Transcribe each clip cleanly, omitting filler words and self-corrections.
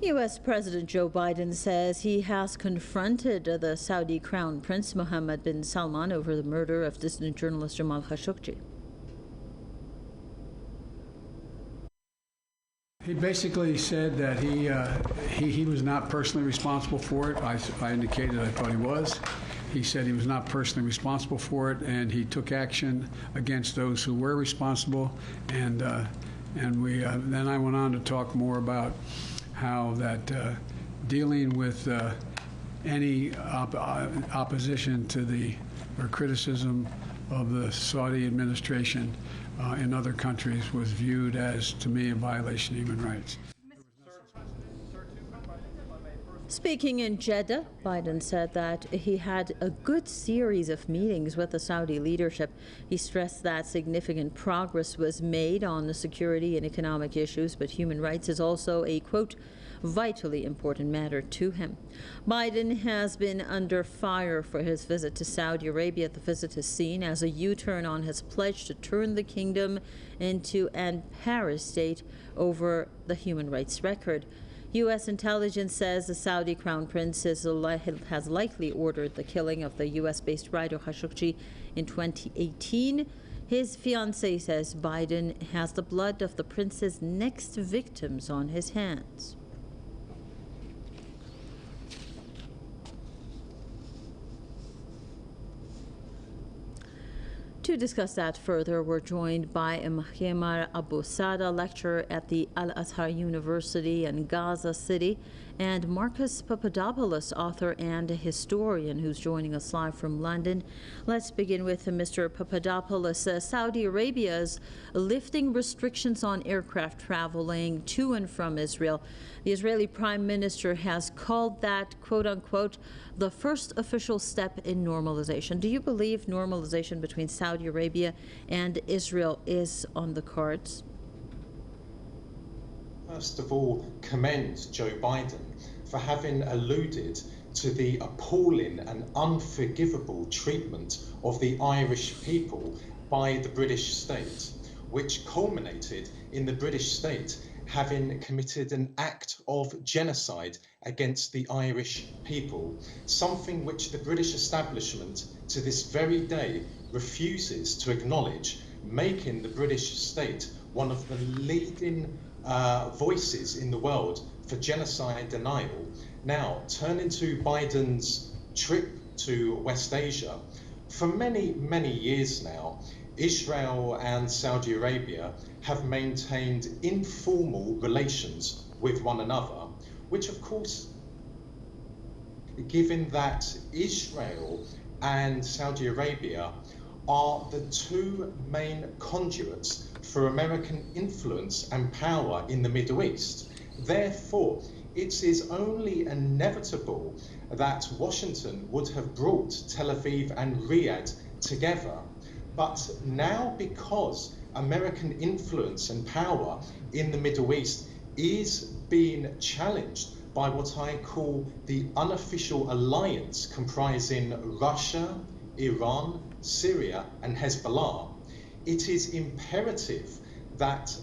U.S. President Joe Biden says he has confronted the Saudi Crown Prince Mohammed bin Salman over the murder of dissident journalist Jamal Khashoggi. He basically said that he was not personally responsible for it. I indicated I thought he was. He said he was not personally responsible for it, and he took action against those who were responsible. And then I went on to talk more about how that dealing with any opposition to or criticism of the Saudi administration in other countries was viewed as, to me, a violation of human rights. Speaking in Jeddah, Biden said that he had a good series of meetings with the Saudi leadership. He stressed that significant progress was made on the security and economic issues, but human rights is also a, quote, vitally important matter to him. Biden has been under fire for his visit to Saudi Arabia. The visit is seen as a U-turn on his pledge to turn the kingdom into an Paris state over the human rights record. U.S. intelligence says the Saudi Crown Prince has likely ordered the killing of the U.S.-based writer Khashoggi in 2018. His fiancée says Biden has the blood of the prince's next victims on his hands. To discuss that further, we're joined by Mahemar Abu Sada, lecturer at the Al-Azhar University in Gaza City, and Marcus Papadopoulos, author and historian, who's joining us live from London. Let's begin with Mr. Papadopoulos. Saudi Arabia is lifting restrictions on aircraft traveling to and from Israel. The Israeli Prime Minister has called that, quote unquote, the first official step in normalization. Do you believe normalization between Saudi Arabia and Israel is on the cards? First of all, commend Joe Biden for having alluded to the appalling and unforgivable treatment of the Irish people by the British state, which culminated in the British state having committed an act of genocide against the Irish people, something which the British establishment to this very day refuses to acknowledge, making the British state one of the leading voices in the world for genocide denial. Now, turning to Biden's trip to West Asia, for many, many years now, Israel and Saudi Arabia have maintained informal relations with one another, which of course, given that Israel and Saudi Arabia are the two main conduits for American influence and power in the Middle East. Therefore, it is only inevitable that Washington would have brought Tel Aviv and Riyadh together. But now, because American influence and power in the Middle East is being challenged by what I call the unofficial alliance comprising Russia, Iran, Syria and Hezbollah, it is imperative that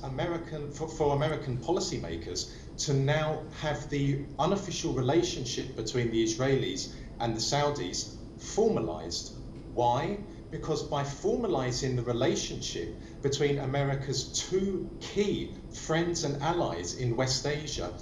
for American policymakers to now have the unofficial relationship between the Israelis and the Saudis formalized. Why? Because by formalizing the relationship between America's two key friends and allies in West Asia,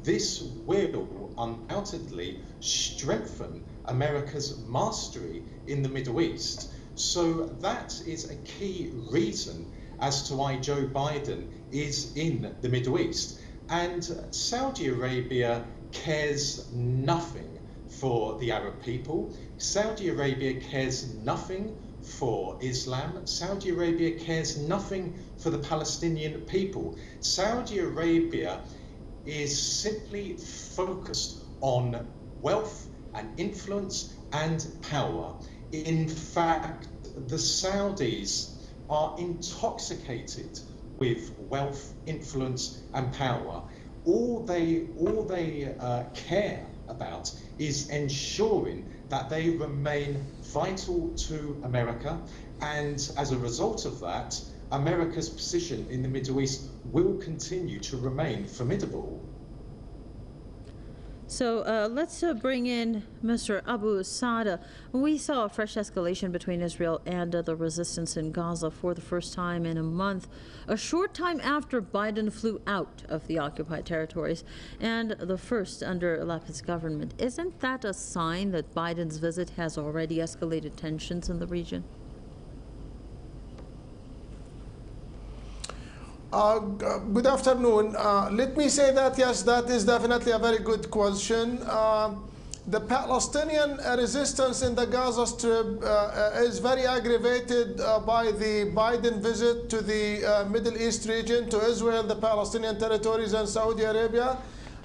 this will undoubtedly strengthen America's mastery in the Middle East. So that is a key reason as to why Joe Biden is in the Middle East. And Saudi Arabia cares nothing for the Arab people. Saudi Arabia cares nothing for Islam. Saudi Arabia cares nothing for the Palestinian people. Saudi Arabia is simply focused on wealth and influence and power. In fact, the Saudis are intoxicated with wealth, influence and power. All they care about is ensuring that they remain vital to America, and as a result of that, America's position in the Middle East will continue to remain formidable. So let's bring in Mr. Abu Sada. We saw a fresh escalation between Israel and the resistance in Gaza for the first time in a month, a short time after Biden flew out of the occupied territories, and the first under Lapid's government. Isn't that a sign that Biden's visit has already escalated tensions in the region? Good afternoon. Let me say that, yes, that is definitely a very good question. The Palestinian resistance in the Gaza Strip is very aggravated by the Biden visit to the Middle East region, to Israel, the Palestinian territories, and Saudi Arabia.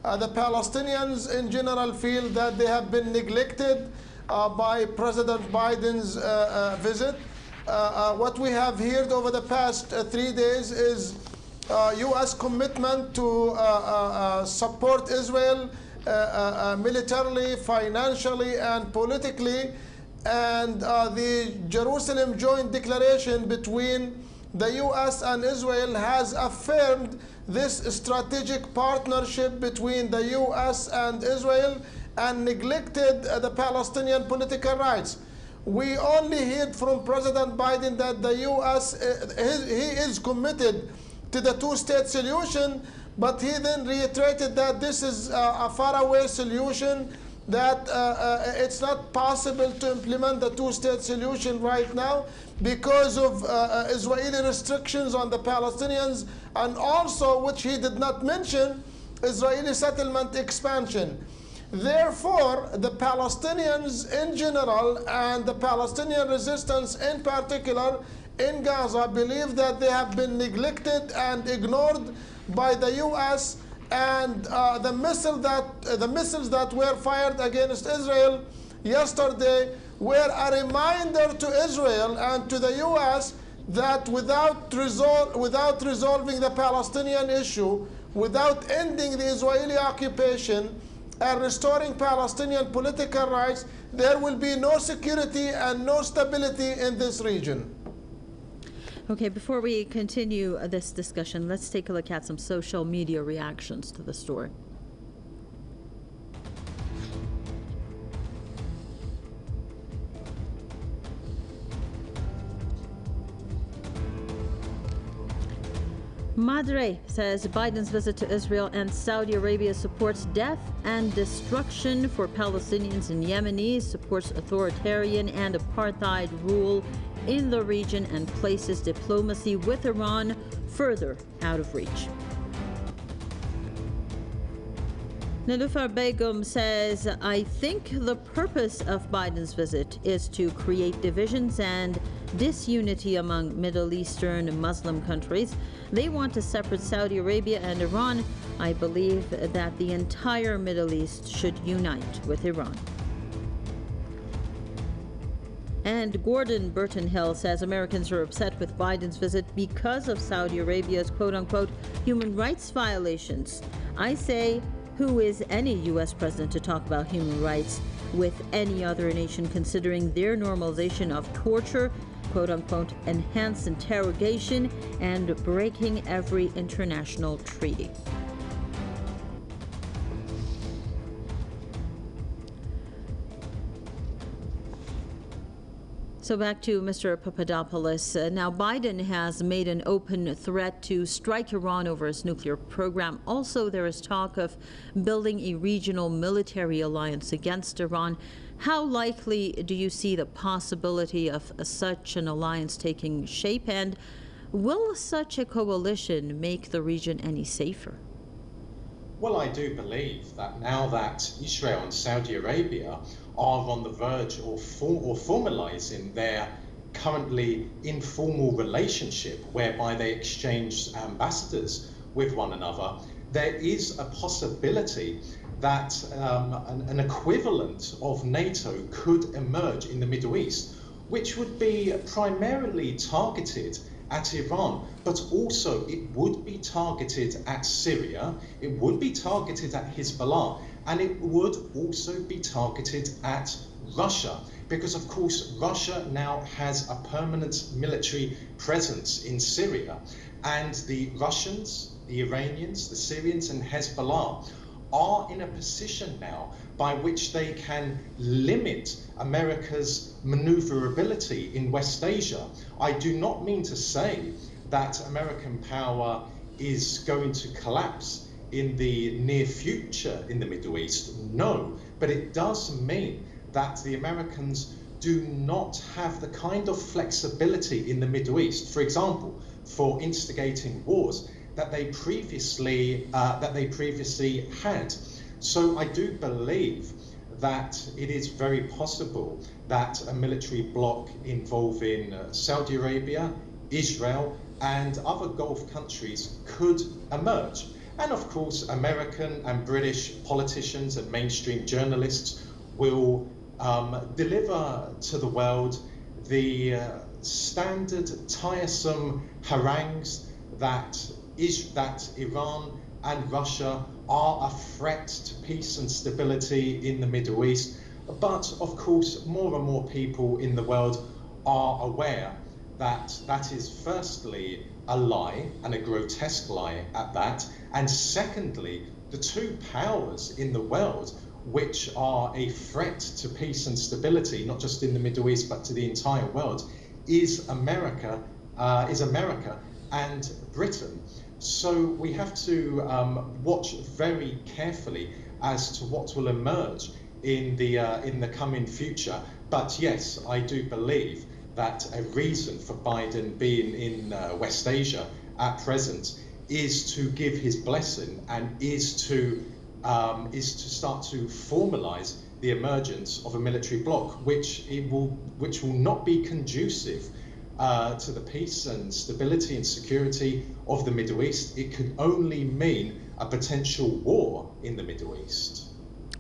The Palestinians in general feel that they have been neglected by President Biden's visit. What we have heard over the past 3 days is U.S. commitment to support Israel militarily, financially, and politically, and the Jerusalem Joint Declaration between the U.S. and Israel has affirmed this strategic partnership between the U.S. and Israel and neglected the Palestinian political rights. We only heard from President Biden that the U.S. he is committed to the two-state solution, but he then reiterated that this is a faraway solution, that it's not possible to implement the two-state solution right now because of Israeli restrictions on the Palestinians, and also, which he did not mention, Israeli settlement expansion. Therefore, the Palestinians in general and the Palestinian resistance in particular in Gaza believe that they have been neglected and ignored by the U.S. and the missiles that were fired against Israel yesterday were a reminder to Israel and to the U.S. that without resolving the Palestinian issue, without ending the Israeli occupation and restoring Palestinian political rights, there will be no security and no stability in this region. Okay, before we continue this discussion, let's take a look at some social media reactions to the story. Madre says Biden's visit to Israel and Saudi Arabia supports death and destruction for Palestinians and Yemenis, supports authoritarian and apartheid rule in the region, and places diplomacy with Iran further out of reach. Nilufar Begum says, I think the purpose of Biden's visit is to create divisions and disunity among Middle Eastern Muslim countries. They want to separate Saudi Arabia and Iran. I believe that the entire Middle East should unite with Iran. And Gordon Burton Hill says Americans are upset with Biden's visit because of Saudi Arabia's quote-unquote human rights violations. I say, who is any U.S. president to talk about human rights with any other nation considering their normalization of torture, quote-unquote enhanced interrogation, and breaking every international treaty? So back to Mr. Papadopoulos. Now, Biden has made an open threat to strike Iran over its nuclear program. Also, there is talk of building a regional military alliance against Iran. How likely do you see the possibility of such an alliance taking shape? And will such a coalition make the region any safer? Well, I do believe that now that Israel and Saudi Arabia are on the verge of formalizing their currently informal relationship whereby they exchange ambassadors with one another, there is a possibility that an equivalent of NATO could emerge in the Middle East, which would be primarily targeted at Iran, but also it would be targeted at Syria, it would be targeted at Hezbollah, and it would also be targeted at Russia, because of course Russia now has a permanent military presence in Syria, and the Russians, the Iranians, the Syrians and Hezbollah are in a position now by which they can limit America's maneuverability in West Asia. I do not mean to say that American power is going to collapse in the near future in the Middle East. No, but it does mean that the Americans do not have the kind of flexibility in the Middle East, for example, for instigating wars that they previously had. So I do believe that it is very possible that a military bloc involving Saudi Arabia, Israel, and other Gulf countries could emerge. And of course, American and British politicians and mainstream journalists will deliver to the world the standard tiresome harangues that Iran and Russia are a threat to peace and stability in the Middle East. But of course, more and more people in the world are aware that that is firstly a lie, and a grotesque lie at that, and secondly, the two powers in the world which are a threat to peace and stability, not just in the Middle East but to the entire world, is America and Britain. So we have to watch very carefully as to what will emerge in the coming future. But yes, I do believe that a reason for Biden being in West Asia at present is to give his blessing and is to start to formalize the emergence of a military bloc, which will not be conducive to the peace and stability and security of the Middle East. It could only mean a potential war in the Middle East.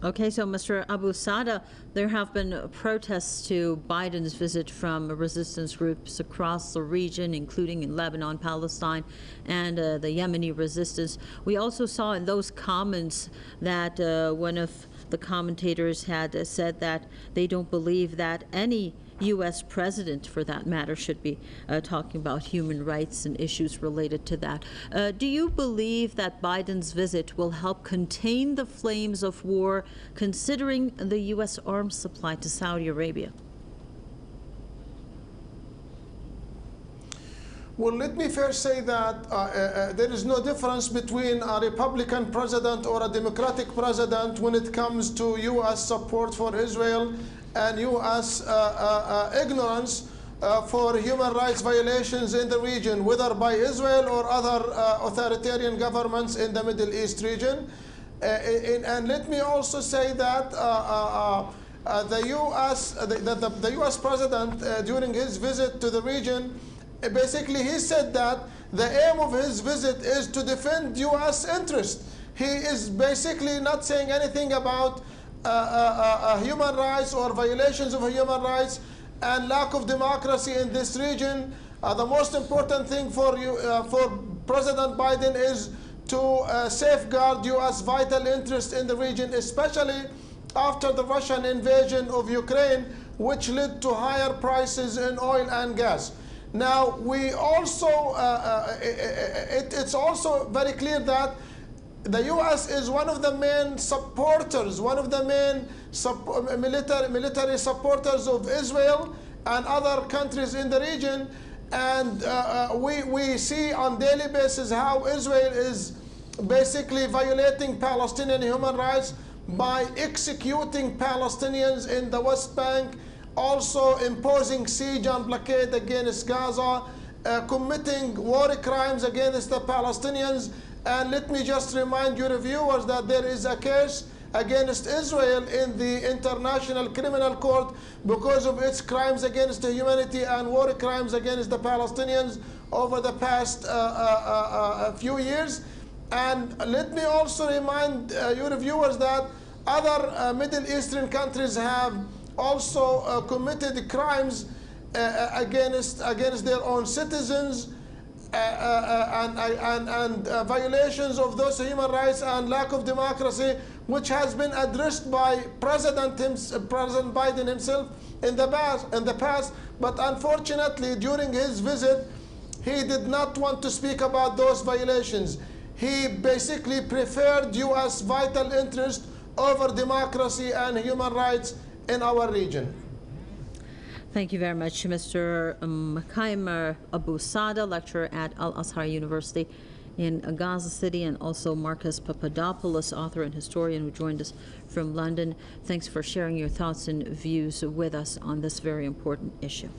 Okay, so Mr. Abu Sada, there have been protests to Biden's visit from resistance groups across the region, including in Lebanon, Palestine, and the Yemeni resistance. We also saw in those comments that one of the commentators had said that they don't believe that any U.S. president, for that matter, should be talking about human rights and issues related to that. Do you believe that Biden's visit will help contain the flames of war, considering the U.S. arms supply to Saudi Arabia? Well, let me first say that there is no difference between a Republican president or a Democratic president when it comes to U.S. support for Israel and U.S. ignorance for human rights violations in the region, whether by Israel or other authoritarian governments in the Middle East region. And let me also say that the U.S. president, during his visit to the region, basically he said that the aim of his visit is to defend U.S. interest. He is basically not saying anything about human rights or violations of human rights and lack of democracy in this region. The most important thing for President Biden is to safeguard U.S. vital interest in the region, especially after the Russian invasion of Ukraine, which led to higher prices in oil and gas. Now, we also, it's also very clear that the U.S. is one of the main supporters, one of the main military supporters of Israel and other countries in the region. And we see on daily basis how Israel is basically violating Palestinian human rights by executing Palestinians in the West Bank, also imposing siege and blockade against Gaza, committing war crimes against the Palestinians. And let me just remind your viewers that there is a case against Israel in the International Criminal Court because of its crimes against humanity and war crimes against the Palestinians over the past few years. And let me also remind your viewers that other Middle Eastern countries have also committed crimes against their own citizens and violations of those human rights and lack of democracy, which has been addressed by President Biden himself in the past. But unfortunately, during his visit, he did not want to speak about those violations. he basically preferred U.S. vital interest over democracy and human rights in our region. Thank you very much, Mr. Mukaimer Abu Sada, lecturer at Al-Azhar University in Gaza City, and also Marcus Papadopoulos, author and historian who joined us from London. Thanks for sharing your thoughts and views with us on this very important issue.